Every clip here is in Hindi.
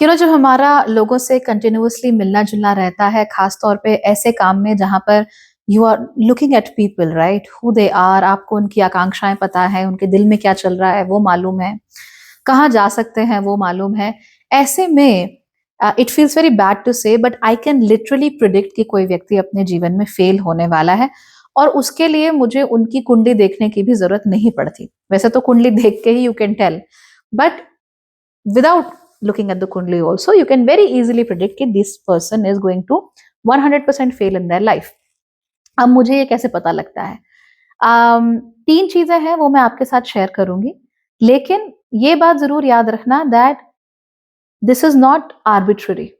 जब हमारा लोगों से कंटिन्यूअसली मिलना-जुलना रहता है, खास तौर पे ऐसे काम में जहाँ पर you are looking at people right, who they are, आपको उनकी आकांक्षाएँ पता है, उनके दिल में क्या चल रहा है वो मालूम है, कहाँ जा सकते हैं वो मालूम है। ऐसे में it feels very bad to say but I can literally predict कि कोई व्यक्ति अपने जीवन में फेल होने वाला है और उसके लिए मुझे उनकी कुंडली देखने की भी ज़रूरत नहीं पड़ती। वैसे तो कुंडली देख के ही you can tell, but without looking at the kundli also you can very easily predict कि this person is going to 100% fail in their life। अब मुझे ये कैसे पता लगता है? तीन चीजें हैं वो मैं आपके साथ शेयर करूंगी, लेकिन ये बात जरूर याद रखना that this is not arbitrary.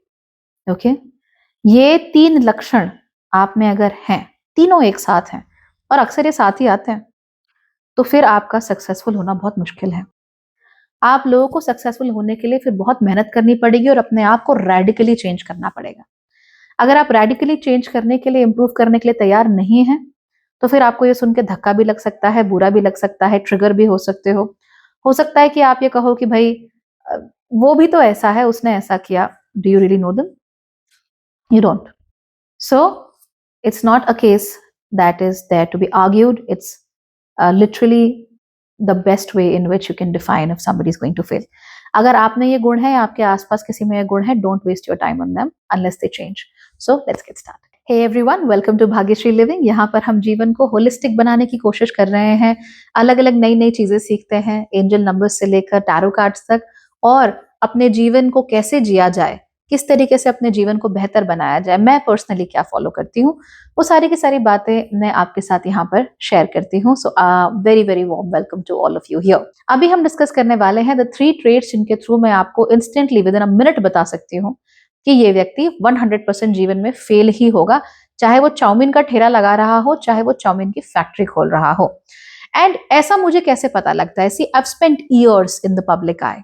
Okay, ये तीन लक्षण आप में अगर हैं, तीनों एक साथ हैं और अक्सर ये साथ ही आते हैं, तो फिर आपका सक्सेसफुल होना बहुत मुश्किल है। आप लोगों को सक्सेसफुल होने के लिए फिर बहुत मेहनत करनी पड़ेगी और अपने आप को रेडिकली चेंज करना पड़ेगा। अगर आप रेडिकली चेंज करने के लिए, इंप्रूव करने के लिए तैयार नहीं हैं, तो फिर आपको ये सुन के धक्का भी लग सकता है, बुरा भी लग सकता है, ट्रिगर भी हो सकते हो। हो सकता है कि आप ये कहो कि भाई अ, वो भी तो ऐसा है, उसने ऐसा किया। Do you really know them? You don't. So it's not a case that is there to be argued. It's literally the best way in which you can define if somebody is going to fail. अगर आप में ये गुण है या आपके आसपास किसी में ये गुण है, don't waste your time on them unless they change. So let's get started. Hey everyone, welcome to Bhagyashree living. यहाँ पर हम जीवन को होलिस्टिक बनाने की कोशिश कर रहे हैं, अलग अलग नई नई चीजें सीखते हैं, एंजल नंबर्स से लेकर टैरो कार्ड्स तक, और अपने जीवन को कैसे जिया जाए, किस तरीके से अपने जीवन को बेहतर बनाया जाए, मैं पर्सनली क्या फॉलो करती हूँ, वो सारी की सारी बातें मैं आपके साथ यहाँ पर शेयर करती हूँ। So very very warm welcome to all of you here. अभी हम डिस्कस करने वाले हैं द 3 ट्रेट्स जिनके थ्रू मैं आपको instantly with in a minute बता सकती हूँ कि ये व्यक्ति 100% जीवन में फेल ही होगा, चाहे वो चाउमीन का ठेला लगा रहा हो, चाहे वो चाउमीन की फैक्ट्री खोल रहा हो। एंड ऐसा मुझे कैसे पता लगता है? सी, I've spent years in the public eye.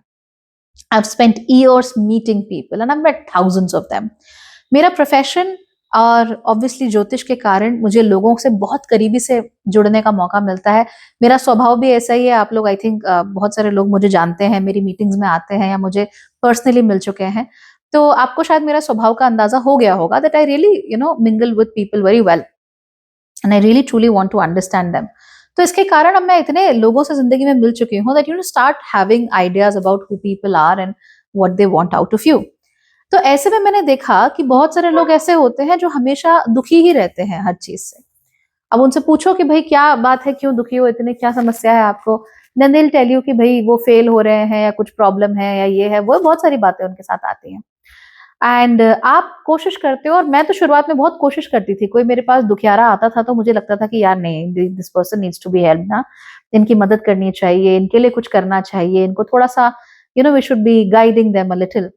I've spent years meeting people and I've met thousands of them. मेरा प्रोफेशन और ऑब्वियसली ज्योतिष के कारण मुझे लोगों से बहुत करीबी से जुड़ने का मौका मिलता है। मेरा स्वभाव भी ऐसा ही है। आप लोग आई थिंक बहुत सारे लोग मुझे जानते हैं, मेरी मीटिंग्स में आते हैं या मुझे पर्सनली मिल चुके हैं, तो आपको शायद मेरा स्वभाव का अंदाजा हो गया होगा that I really mingle with people very well and I really truly want to understand them. तो इसके कारण अब मैं इतने लोगों से जिंदगी में मिल चुकी हूँ that start having ideas about who people are and what they want out of you. तो ऐसे में मैंने देखा कि बहुत सारे लोग ऐसे होते हैं जो हमेशा दुखी ही रहते हैं हर चीज से। अब उनसे पूछो कि भाई क्या बात है, क्यों दुखी हो इतने, क्या समस्या है आपको, then they will tell you कि भाई वो फेल हो रहे हैं या कुछ प्रॉब्लम है या ये है वो, बहुत सारी बातें उनके साथ आती हैं। एंड आप कोशिश करते हो, और मैं तो शुरुआत में बहुत कोशिश करती थी, कोई मेरे पास दुखियारा आता था तो मुझे लगता था कि यार नहीं, this person needs to be help ना, इनकी मदद करनी चाहिए, इनके लिए कुछ करना चाहिए, इनको थोड़ा सा we should be guiding them a little.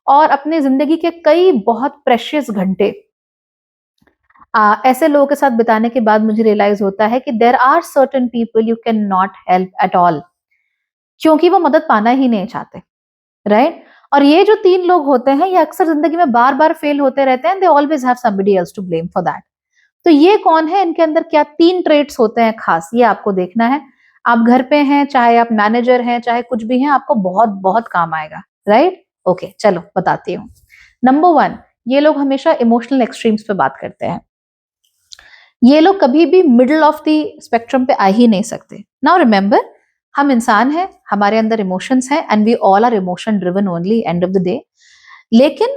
और अपनी जिंदगी के कई बहुत प्रेशियस घंटे ऐसे लोगों के साथ बिताने के बाद मुझे रियलाइज होता है कि there are certain people you can not help at all, क्योंकि वो मदद पाना ही नहीं चाहते, राइट? और ये जो 3 लोग होते हैं ये अक्सर जिंदगी में बार बार फेल होते रहते हैं, they always have somebody else to blame for that. तो ये कौन है, इनके अंदर क्या 3 ट्रेट्स होते हैं खास, ये आपको देखना है। आप घर पे हैं, चाहे आप मैनेजर हैं, चाहे कुछ भी हैं, आपको बहुत बहुत काम आएगा, राइट? ओके, चलो बताती हूँ। नंबर 1, ये लोग हमेशा इमोशनल एक्सट्रीम्स पे बात करते हैं। ये लोग कभी भी मिडल ऑफ द स्पेक्ट्रम पे आ ही नहीं सकते। नाउ रिमेंबर, हम इंसान हैं, हमारे अंदर इमोशंस हैं and we all are emotion driven only end of the day. लेकिन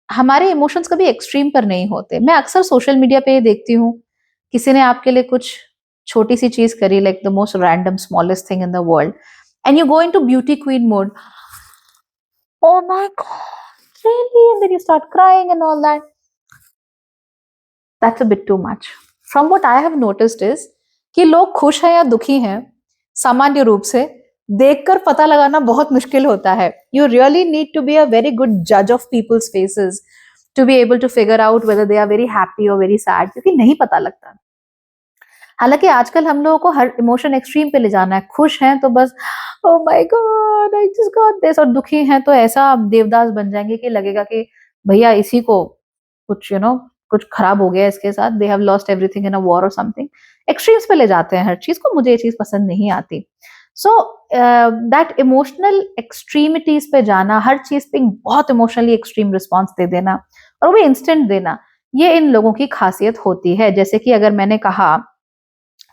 हमारे इमोशंस कभी एक्सट्रीम पर नहीं होते। मैं अक्सर सोशल मीडिया पे ये देखती हूँ, किसी ने आपके लिए कुछ छोटी सी चीज करी, like the most random smallest thing in the world, and you go into beauty queen mode, oh my god, really? And then you start crying and all that. That's a bit too much. From what I have noticed is कि लोग खुश हैं या दुखी हैं, सामान्य रूप से देखकर पता लगाना बहुत मुश्किल होता है। You really need to be a very good judge of people's faces to be able to figure out whether they are very happy or very sad, क्योंकि नहीं पता लगता। हालांकि आजकल हम लोगों को हर इमोशन एक्सट्रीम पे ले जाना है। खुश हैं तो बस oh my god, I just got this, और दुखी हैं तो ऐसा देवदास बन जाएंगे कि लगेगा कि भैया इसी को कुछ कुछ खराब हो गया इसके साथ, they have lost everything in a war और समथिंग। एक्सट्रीम्स पे ले जाते हैं हर चीज को, मुझे ये चीज पसंद नहीं आती। सो दैट इमोशनल एक्सट्रीमिटीज पे जाना, हर चीज पे बहुत इमोशनली एक्सट्रीम रिस्पॉन्स दे देना और वो इंस्टेंट देना, ये इन लोगों की खासियत होती है। जैसे कि अगर मैंने कहा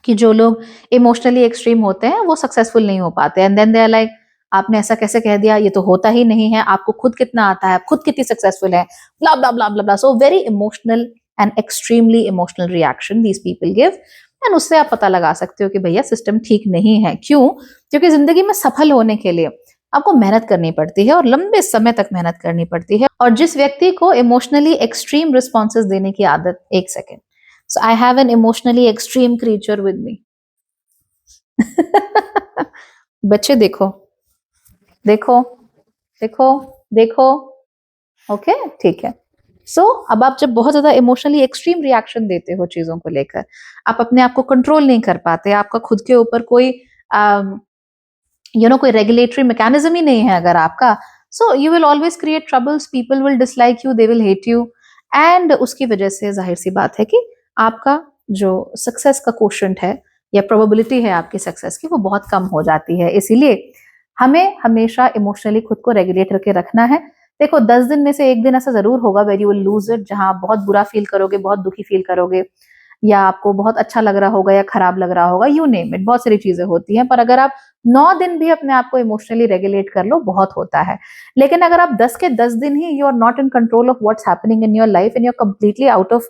कि जो लोग इमोशनली एक्सट्रीम होते हैं वो सक्सेसफुल नहीं हो पाते, and then they are like आपने ऐसा कैसे कह दिया, ये तो होता ही नहीं है, आपको खुद कितना आता है, आप खुद कितनी सक्सेसफुल है, blah blah blah blah blah. So very emotional and extremely emotional reaction these people give, and उससे आप पता लगा सकते हो कि भैया सिस्टम ठीक नहीं है। क्यों? क्योंकि जिंदगी में सफल होने के लिए आपको मेहनत करनी पड़ती है और लंबे समय तक मेहनत करनी पड़ती है। और जिस व्यक्ति को इमोशनली एक्सट्रीम रिस्पॉन्सेज देने की आदत, एक second, so I have an emotionally extreme creature with me. बच्चे देखो, देखो, देखो, देखो, ओके, ठीक है। सो अब आप जब बहुत ज्यादा इमोशनली एक्सट्रीम रिएक्शन देते हो चीजों को लेकर, आप अपने आप को कंट्रोल नहीं कर पाते, आपका खुद के ऊपर कोई कोई रेगुलेटरी मैकेनिज्म ही नहीं है अगर आपका, so you will always create troubles, people will dislike you, they will hate you, and उसकी वजह से जाहिर सी बात है कि आपका जो सक्सेस का कोशेंट है या प्रोबेबिलिटी है आपकी सक्सेस की, वो बहुत कम हो जाती है। इसीलिए हमें हमेशा इमोशनली खुद को रेगुलेट करके रखना है। देखो 10 दिन में से एक दिन ऐसा जरूर होगा where you will lose it, जहां आप बहुत बुरा फील करोगे, बहुत दुखी फील करोगे, या आपको बहुत अच्छा लग रहा होगा या खराब लग रहा होगा, यू नेम इट, बहुत सारी चीजें होती हैं। पर अगर आप 9 दिन भी अपने आप को इमोशनली रेगुलेट कर लो, बहुत होता है। लेकिन अगर आप 10 के 10 दिन ही you are not in control of what's happening in your life and you are completely out of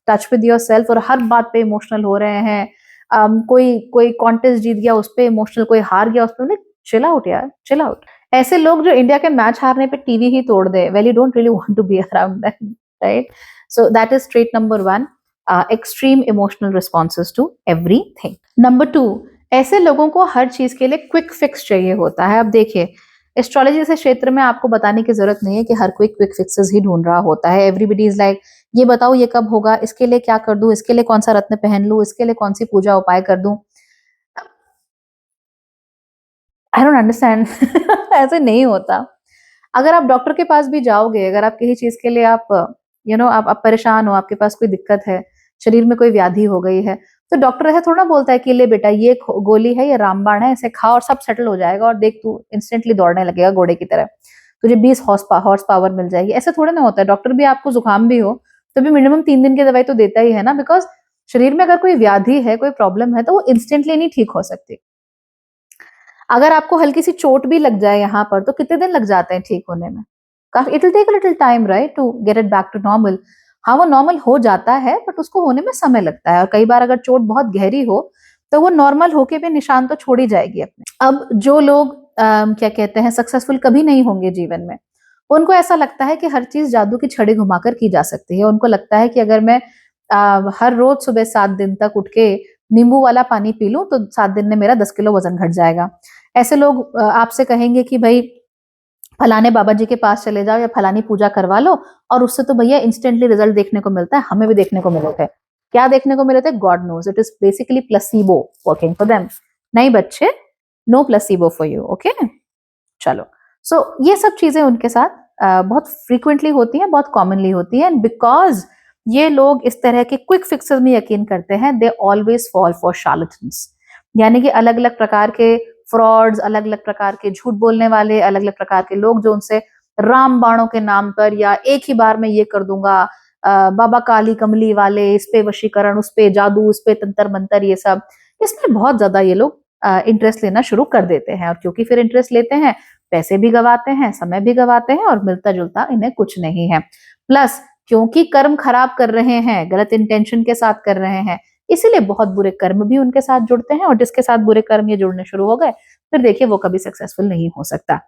touch with yourself और हर बात पे इमोशनल हो रहे हैं, कोई कोई कॉन्टेस्ट जीत गया उस पर इमोशनल, कोई हार गया उस पर, चिल आउट यार, चिल आउट। ऐसे लोग जो इंडिया के मैच हारने पे टीवी ही तोड़ दे, well you don't really want to be around them, right? So that is trait number 1, extreme emotional responses to everything. Number 2, ऐसे लोगों को हर चीज के लिए क्विक फिक्स चाहिए होता है। अब देखिए एस्ट्रोलॉजी जैसे क्षेत्र में आपको बताने की जरूरत नहीं है कि हर कोई क्विक फिक्सेस ही ढूंढ रहा होता है। एवरीबडी इज लाइक ये बताओ ये कब होगा, इसके लिए क्या कर दूं, इसके लिए कौन सा रत्न पहन लूं, इसके लिए कौन सी पूजा उपाय कर दूं। I don't understand. ऐसे नहीं होता। अगर आप डॉक्टर के पास भी जाओगे, अगर आप किसी चीज के लिए आप आप परेशान हो, आपके पास कोई दिक्कत है, शरीर में कोई व्याधि हो गई है, तो डॉक्टर ऐसा थोड़ा बोलता है कि ले बेटा ये गोली है, ये रामबाण है, इसे खा और सब सेटल हो जाएगा और देख तू इंस्टेंटली दौड़ने लगेगा घोड़े की तरह, तुझे 20 हॉर्स पावर मिल जाएगी। ऐसा थोड़ा ना होता है। डॉक्टर भी आपको जुकाम भी हो तो भी मिनिमम 3 दिन की दवाई तो देता ही है ना, बिकॉज शरीर में अगर कोई व्याधि है, कोई प्रॉब्लम है, तो वो इंस्टेंटली नहीं ठीक हो सकती। अगर आपको हल्की सी चोट भी लग जाए यहाँ पर, तो कितने दिन लग जाते हैं ठीक होने में? काफी, it will take a little time right to get it back to normal. हाँ वो नॉर्मल हो जाता है बट उसको होने में समय लगता है, और कई बार अगर चोट बहुत गहरी हो तो वो नॉर्मल होके भी निशान तो छोड़ ही जाएगी अपने। अब जो लोग क्या कहते हैं सक्सेसफुल कभी नहीं होंगे जीवन में, उनको ऐसा लगता है कि हर चीज जादू की छड़ी घुमाकर की जा सकती है। उनको लगता है कि अगर मैं हर रोज सुबह 7 दिन तक उठ के नींबू वाला पानी पी लूं तो 7 दिन में मेरा 10 किलो वजन घट जाएगा। ऐसे लोग आपसे कहेंगे कि भाई फलाने बाबा जी के पास चले जाओ या फलानी पूजा करवा लो और उससे तो भैया इंस्टेंटली रिजल्ट देखने को मिलता है। हमें भी देखने को मिले थे। क्या देखने को मिले थे? God knows, it is basically placebo working for them. नहीं बच्चे, no placebo for you, okay? चलो, सो ये सब चीजें उनके साथ बहुत फ्रीक्वेंटली होती हैं, बहुत कॉमनली होती हैं, एंड बिकॉज ये लोग इस तरह के क्विक फिक्सेस में यकीन करते हैं, दे ऑलवेज फॉल फॉर शार्लटन्स। यानी कि अलग अलग प्रकार के फ्रॉड्स, अलग अलग प्रकार के झूठ बोलने वाले, अलग अलग प्रकार के लोग जो उनसे राम बाणों के नाम पर या एक ही बार में ये कर दूंगा, बाबा काली कमली वाले, इस पे वशीकरण, उस पे जादू, उस पे तंत्र मंतर, ये सब, इसमें बहुत ज्यादा ये लोग इंटरेस्ट लेना शुरू कर देते हैं। और क्योंकि फिर इंटरेस्ट लेते हैं, पैसे भी गवाते हैं, समय भी गवाते हैं, और मिलता जुलता इन्हें कुछ नहीं है। प्लस क्योंकि कर्म खराब कर रहे हैं, गलत इंटेंशन के साथ कर रहे हैं, इसीलिए बहुत बुरे कर्म भी उनके साथ जुड़ते हैं, और जिसके साथ बुरे कर्म ये जुड़ने शुरू हो गए, फिर देखिए वो कभी सक्सेसफुल नहीं हो सकता।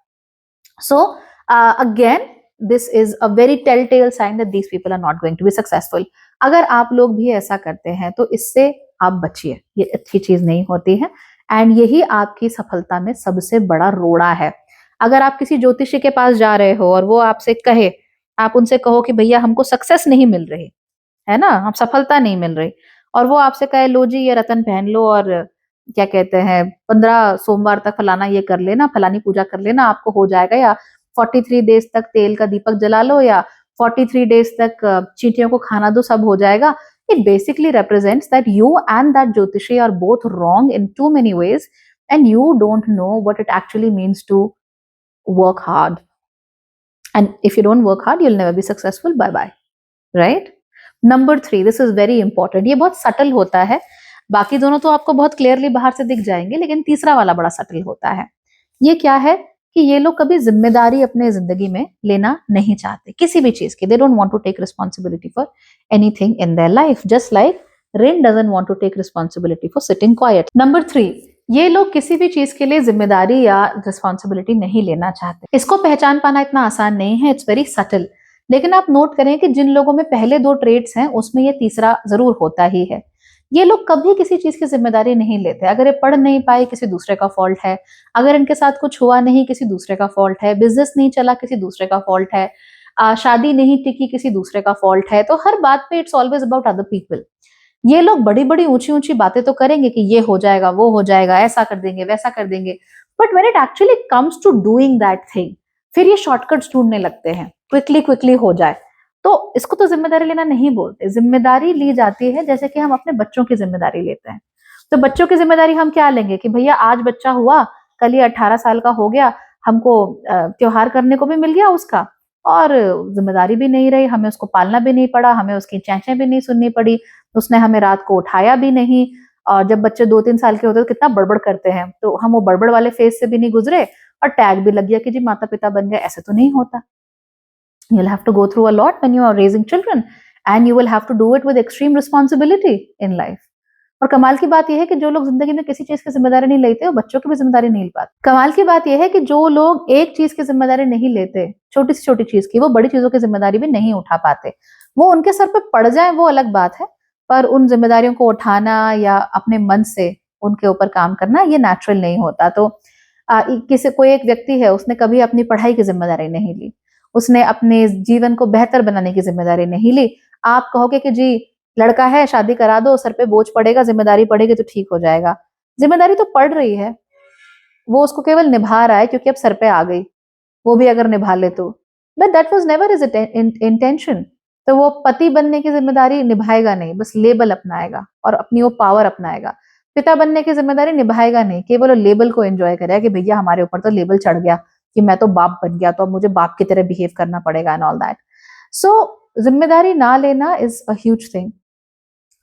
So again this is a very telltale sign that these people are not going to be successful. अगर आप लोग भी ऐसा करते हैं तो इससे आप बचिए, ये अच्छी चीज नहीं होती है, एंड यही आपकी सफलता में सबसे बड़ा रोड़ा है। अगर आप किसी ज्योतिषी के पास जा रहे हो और वो आपसे कहे, आप उनसे कहो कि भैया हमको सक्सेस नहीं मिल रही है ना, हम सफलता नहीं मिल रही, और वो आपसे कहे लो जी ये रतन पहन लो और क्या कहते हैं 15 सोमवार तक फलाना ये कर लेना, फलानी पूजा कर लेना, आपको हो जाएगा, या 43 डेज तक तेल का दीपक जला लो, या 43 डेज तक चींटियों को खाना दो, सब हो जाएगा। It basically represents that you and that ज्योतिषी are both wrong in too many ways, and you don't know what it actually means to work hard. And if you don't work hard, you'll never be successful. Bye bye. Right? Number 3, this is very important. ये बहुत सटल होता है, बाकी दोनों तो आपको बहुत क्लियरली बाहर से दिख जाएंगे, लेकिन तीसरा वाला बड़ा सटल होता है। ये क्या है कि ये लोग कभी जिम्मेदारी अपने जिंदगी में लेना नहीं चाहते किसी भी चीज की। They don't want to take responsibility for anything in their life, just like rain doesn't want to take responsibility for sitting quiet. Number 3, ये लोग किसी भी चीज के लिए जिम्मेदारी या रिस्पॉन्सिबिलिटी नहीं लेना चाहते। इसको पहचान पाना इतना आसान नहीं है, इट्स वेरी सटल। लेकिन आप नोट करें कि जिन लोगों में पहले 2 ट्रेड्स हैं, उसमें ये तीसरा जरूर होता ही है। ये लोग कभी किसी चीज की जिम्मेदारी नहीं लेते। अगर ये पढ़ नहीं पाए, किसी दूसरे का फॉल्ट है। अगर इनके साथ कुछ हुआ नहीं, किसी दूसरे का फॉल्ट है। बिजनेस नहीं चला, किसी दूसरे का फॉल्ट है। शादी नहीं टिकी, किसी दूसरे का फॉल्ट है। तो हर बात पे it's always about other people. ये लोग बड़ी बड़ी ऊंची ऊंची बातें तो करेंगे कि ये हो जाएगा, वो हो जाएगा, ऐसा कर देंगे, वैसा कर देंगे, but when it actually comes to doing that thing, फिर ये शॉर्टकट्स ढूंढने लगते हैं, क्विकली क्विकली हो जाए। तो इसको तो जिम्मेदारी लेना नहीं बोलते। जिम्मेदारी ली जाती है जैसे कि हम अपने बच्चों की जिम्मेदारी लेते हैं। तो बच्चों की जिम्मेदारी हम क्या लेंगे कि भैया आज बच्चा हुआ, कल ये 18 साल का हो गया, हमको त्योहार करने को भी मिल गया उसका, और जिम्मेदारी भी नहीं रही, हमें उसको पालना भी नहीं पड़ा, हमें उसकी चैंचें भी नहीं सुननी पड़ी, उसने हमें रात को उठाया भी नहीं। और जब बच्चे 2-3 साल के होते हैं तो कितना बड़बड़ करते हैं, तो हम वो बड़बड़ वाले फेज से भी नहीं गुजरे और टैग भी लग गया कि जी माता पिता बन गए। ऐसे तो नहीं होता। You'll have to go through a lot when you are raising children, and you will have to do it with extreme responsibility in life. और कमाल की बात यह है कि जो लोग जिंदगी में किसी चीज की जिम्मेदारी नहीं लेते, वो बच्चों की भी जिम्मेदारी नहीं ले पाते। कमाल की बात यह है कि जो लोग एक चीज की जिम्मेदारी नहीं लेते, छोटी से छोटी चीज की, वो बड़ी चीजों की जिम्मेदारी भी नहीं उठा पाते। वो उनके सर पे पड़ जाए वो अलग बात है, पर उन जिम्मेदारियों को उठाना या अपने मन से उनके ऊपर काम करना, ये नेचुरल नहीं होता। तो किसी कोई एक व्यक्ति है, उसने कभी अपनी पढ़ाई की जिम्मेदारी नहीं ली, उसने अपने जीवन को बेहतर बनाने की जिम्मेदारी नहीं ली। आप कहोगे कि जी लड़का है, शादी करा दो, सर पे बोझ पड़ेगा, जिम्मेदारी पड़ेगी तो ठीक हो जाएगा। जिम्मेदारी तो पड़ रही है, वो उसको केवल निभा रहा है क्योंकि अब सर पे आ गई, वो भी अगर निभा ले तो। But that was never his intention. तो वो पति बनने की जिम्मेदारी निभाएगा नहीं, बस लेबल अपनाएगा और अपनी वो पावर अपनाएगा। पिता बनने की जिम्मेदारी निभाएगा नहीं, केवल वो लेबल को एंजॉय करेगा कि भैया हमारे ऊपर तो लेबल चढ़ गया कि मैं तो बाप बन गया, तो अब मुझे बाप की तरह बिहेव करना पड़ेगा एंड ऑल दैट। सो जिम्मेदारी ना लेना इज अ ह्यूज थिंग।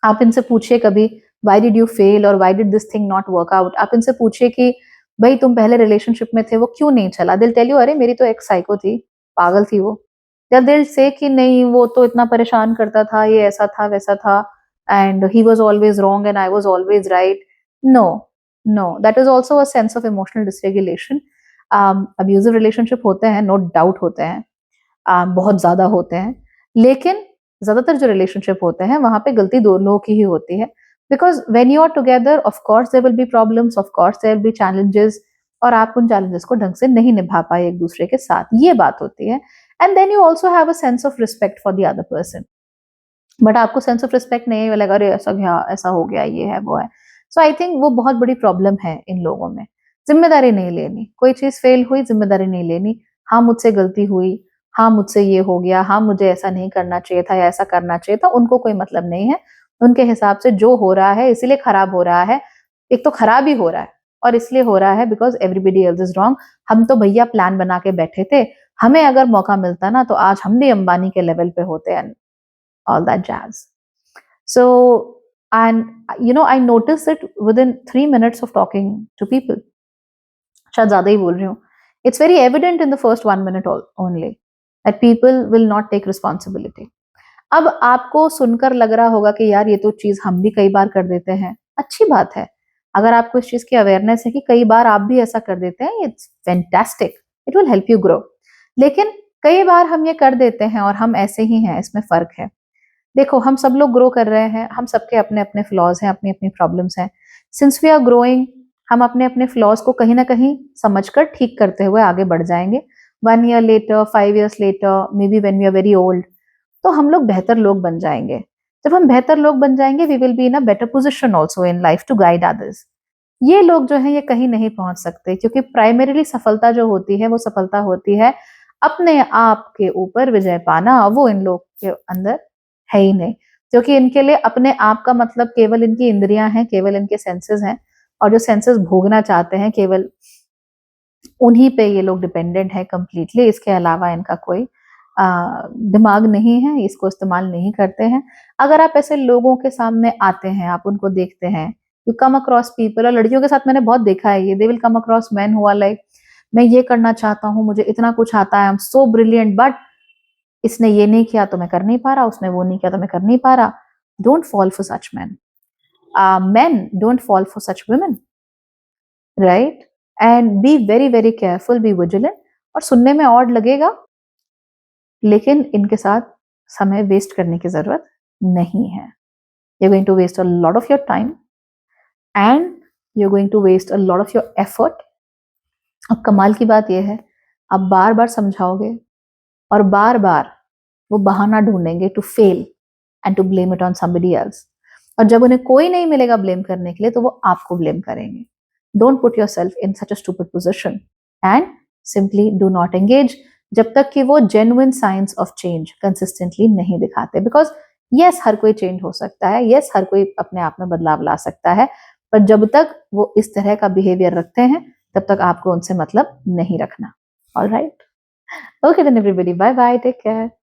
आप इनसे पूछिए कभी व्हाई डिड यू फेल और why did this thing not work out. आप इनसे पूछिए कि भाई तुम पहले रिलेशनशिप में थे, वो क्यों नहीं चला। दिल टेल यू अरे मेरी तो एक साइको थी, पागल थी वो। या दिल से कि नहीं वो तो इतना परेशान करता था, ये ऐसा था वैसा था, and he was always wrong and I was always right. No no, that is also a sense of emotional dysregulation. Abusive relationship होते हैं, नो डाउट होते हैं, बहुत ज्यादा होते हैं, लेकिन ज्यादातर जो रिलेशनशिप होते हैं वहां पे गलती 2 लोगों की ही होती है। Because when you are together, of course there will be problems, of course there will be challenges, और आप उन चैलेंजेस को ढंग से नहीं निभा पाए एक दूसरे के साथ, ये बात होती है। And then you also have a sense of respect for the other person, but आपको सेंस ऑफ रिस्पेक्ट नहीं है, लगा अरे ऐसा गया, ऐसा हो गया, ये है वो है। सो आई थिंक वो बहुत बड़ी प्रॉब्लम है इन लोगों में। जिम्मेदारी नहीं लेनी, कोई चीज फेल हुई, जिम्मेदारी नहीं लेनी। हाँ मुझसे गलती हुई, हाँ मुझसे ये हो गया, हाँ मुझे ऐसा नहीं करना चाहिए था या ऐसा करना चाहिए था, उनको कोई मतलब नहीं है। उनके हिसाब से जो हो रहा है इसीलिए खराब हो रहा है। एक तो खराब ही हो रहा है, और इसलिए हो रहा है because everybody else is wrong. हम तो भैया प्लान बना के बैठे थे, हमें अगर मौका मिलता ना तो आज हम भी अंबानी के लेवल पे होते हैं, all that jazz. So, and you know, I noticed it within 3 minutes of talking to people. शायद ज्यादा ही बोल रही हूँ। It's very evident in the first 1 minute only that people will not take responsibility. अब आपको सुनकर लग रहा होगा कि यार ये तो चीज हम भी कई बार कर देते हैं। अच्छी बात है, अगर आपको इस चीज की अवेयरनेस है कि कई बार आप भी ऐसा कर देते हैं, it's fantastic, it will help you grow. लेकिन कई बार हम ये कर देते हैं और हम ऐसे ही हैं, इसमें फर्क है। देखो हम सब लोग ग्रो कर रहे हैं, हम सबके अपने अपने फ्लॉज हैं, अपनी अपनी प्रॉब्लम्स हैं। सिंस वी आर ग्रोइंग, हम अपने अपने फ्लॉज को कहीं ना कहीं समझकर ठीक करते हुए आगे बढ़ जाएंगे। 1 year later, 5 years later, maybe when we are very old, तो हम लोग बेहतर लोग बन जाएंगे। जब हम बेहतर लोग बन जाएंगे, we will be in a better position also in life to guide others. ये लोग जो है ये कहीं नहीं पहुंच सकते, क्योंकि प्राइमरीली सफलता जो होती है वो सफलता होती है अपने आप के ऊपर विजय पाना, वो इन लोग के अंदर है ही नहीं। क्योंकि इनके लिए अपने आप का मतलब केवल इनकी इंद्रियां हैं, केवल इनके सेंसेस हैं। और जो सेंसेस भोगना चाहते हैं केवल उन्हीं पे ये लोग डिपेंडेंट है कंप्लीटली। इसके अलावा इनका कोई दिमाग नहीं है, इसको इस्तेमाल नहीं करते हैं। अगर आप ऐसे लोगों के सामने आते हैं, आप उनको देखते हैं, यू कम अक्रॉस पीपल, और लड़कियों के साथ मैंने बहुत देखा है ये, they will come across man who are like मैं ये करना चाहता हूँ, मुझे इतना कुछ आता है, I am so brilliant, but इसने ये नहीं किया तो मैं कर नहीं पा रहा, उसने वो नहीं किया तो मैं कर नहीं पा रहा। Don't fall for such man, men don't fall for such women, right? And be very very careful, be vigilant। और सुनने में ऑड लगेगा, लेकिन इनके साथ समय वेस्ट करने की जरूरत नहीं है। you're going to waste a lot of your time and you're going to waste a lot of your effort। अब कमाल की बात यह है, आप बार बार समझाओगे और बार बार वो बहाना ढूंढेंगे to fail and to blame it on somebody else. और जब उन्हें कोई नहीं मिलेगा ब्लेम करने के लिए तो वो आपको ब्लेम करेंगे। Don't put your self in such a stupid position and simply do not engage जब तक कि वो genuine science of change consistently नहीं दिखाते। बिकॉज यस, हर कोई चेंज हो सकता है, यस हर कोई अपने आप में बदलाव ला सकता है, पर जब तक वो इस तरह का बिहेवियर रखते हैं तब तक आपको उनसे मतलब नहीं रखना। All right, okay then everybody, bye bye, take care.